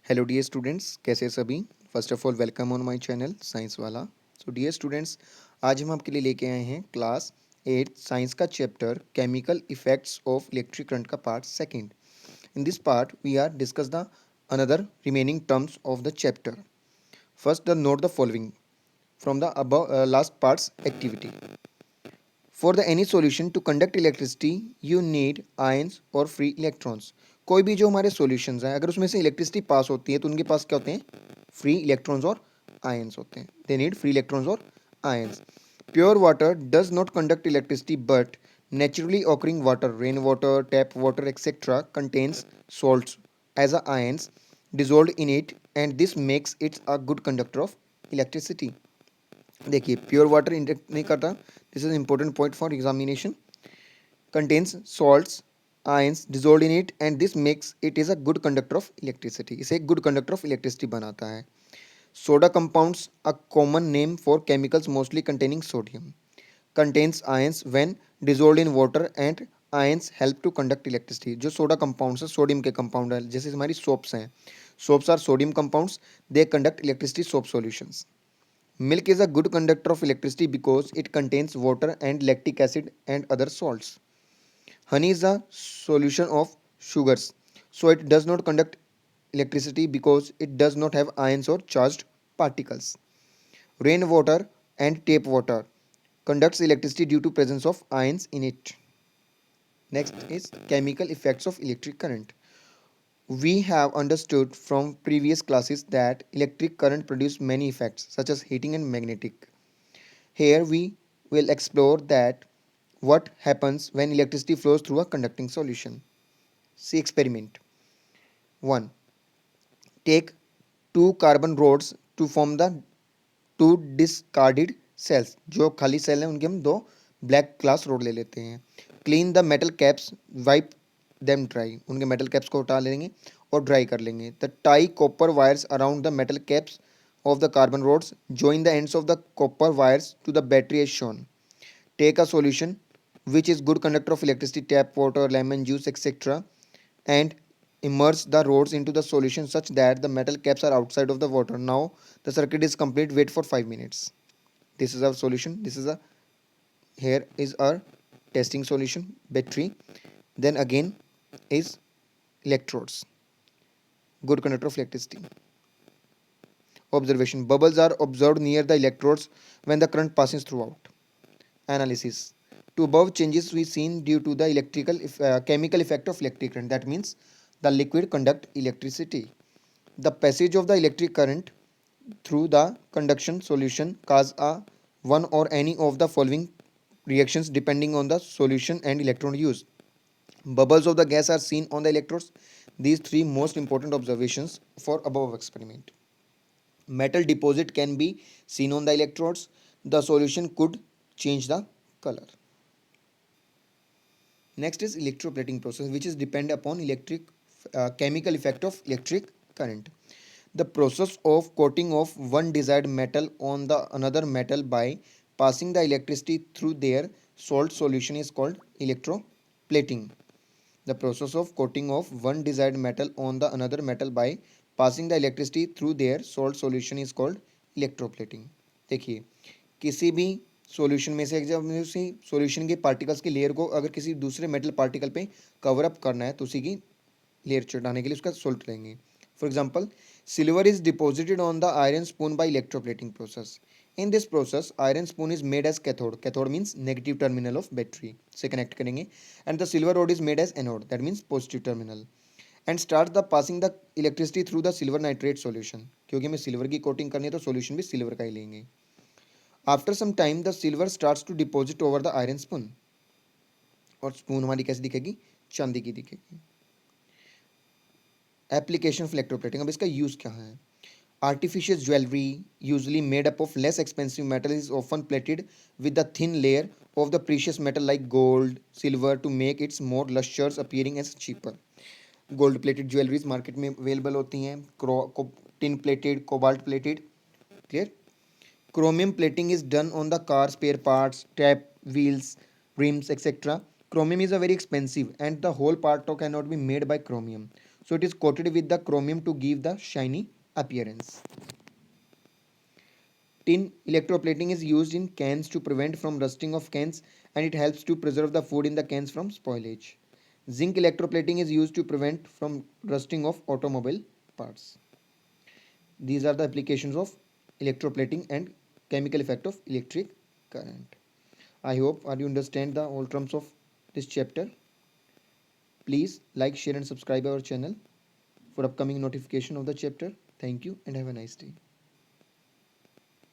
Hello dear students, कैसे सभी। First of all welcome on my channel science वाला। So dear students, आज हम आपके लिए लेके आए हैं क्लास 8 साइंस का chapter chemical effects of electric current का part second. In this part we are discuss the another remaining terms of the chapter. First the note the following from the above last parts activity. For the any solution to conduct electricity you need ions और free electrons. कोई भी जो हमारे solutions हैं, अगर उसमें से electricity pass होती है तो उनके पास क्या होते हैं? फ्री इलेक्ट्रॉन्स और आयंस होते हैं। दे नीड फ्री इलेक्ट्रॉन्स और ions. Pure water does not conduct electricity but naturally occurring water, rainwater, tap water, etc., contains salts as a ions dissolved in it, and this makes it a good conductor of electricity. देखिए, pure water induct नहीं करता। This is important point for examination. Contains salts ions dissolved in it and this makes it is a good conductor of electricity. इसे एक good conductor of electricity बनाता है। Soda compounds a common name for chemicals mostly containing sodium contains ions when dissolved in water and ions help to conduct electricity. जो soda compounds है sodium के compound है, जैसे हमारी सोप्स हैं। Soaps are sodium compounds, they conduct electricity soap solutions. Milk is a good conductor of electricity because it contains water and lactic acid and other salts. Honey is a solution of sugars, so it does not conduct electricity because it does not have ions or charged particles. Rainwater and tap water conducts electricity due to presence of ions in it. Next is chemical effects of electric current. We have understood from previous classes that electric current produces many effects such as heating and magnetic. Here we will explore that what happens when electricity flows through a conducting solution. See experiment. 1. Take two carbon rods to form the two discarded cells. जो खाली cell हैं उनके हम दो black glass rod ले लेते हैं. Clean the metal caps, wipe them dry. उनके metal caps को उठा लेंगे और dry कर लेंगे. The tie copper wires around the metal caps of the carbon rods. Join the ends of the copper wires to the battery as shown. Take a solution which is good conductor of electricity, tap water, lemon juice, etc., and immerse the rods into the solution such that the metal caps are outside of the water. Now the circuit is complete. Wait for 5 minutes. This is our solution. This is a here is our testing solution battery. Then again is electrodes, good conductor of electricity. Observation: bubbles are observed near the electrodes when the current passes throughout. Analysis: to above changes we seen due to the chemical effect of electric current. That means the liquid conduct electricity. The passage of the electric current through the conduction solution cause a one or any of the following reactions depending on the solution and electron used. Bubbles of the gas are seen on the electrodes. These three most important observations for above experiment. Metal deposit can be seen on the electrodes. The solution could change the color. Next is electroplating process, which is depend upon chemical effect of electric current. The process of coating of one desired metal on the another metal by passing the electricity through their salt solution is called electroplating. The process of coating of one desired metal on the another metal by passing the electricity through their salt solution is called electroplating. देखिए, किसी भी solution में से जब उसी solution के particles की layer को अगर किसी दूसरे मेटल पार्टिकल पे कवर अप करना है तो उसी की लेयर चढ़ाने के लिए उसका सोल्ट लेंगे. For example, silver is deposited on the iron spoon by electroplating process. In this process, iron spoon is made as cathode. Cathode means negative terminal of battery से connect करेंगे, and the silver rod is made as anode. That means positive terminal. And start the passing the electricity through the silver nitrate solution. क्योंकि हमें silver की coating करनी है तो solution भी silver का ही लेंगे. After some time, the silver starts to deposit over the iron spoon. और स्पून हमारी कैसी दिखेगी? चांदी की दिखेगी. Application of electroplating. अब इसका यूज क्या है? Artificial jewelry, usually made up of less expensive metal, is often plated with a thin layer of the precious metal like gold, silver to make its more lustrous appearing as cheaper. Gold plated jewelries market में available होती हैं. Tin plated, cobalt plated. Clear? Chromium plating is done on the car spare parts, tap, wheels, rims, etc. Chromium is a very expensive and the whole part cannot be made by chromium. So it is coated with the chromium to give the shiny appearance. Tin electroplating is used in cans to prevent from rusting of cans, and it helps to preserve the food in the cans from spoilage. Zinc electroplating is used to prevent from rusting of automobile parts. These are the applications of electroplating and chemical effect of electric current. I hope you understand the all terms of this chapter. Please like, share and subscribe our channel for upcoming notification of the chapter. Thank you and have a nice day.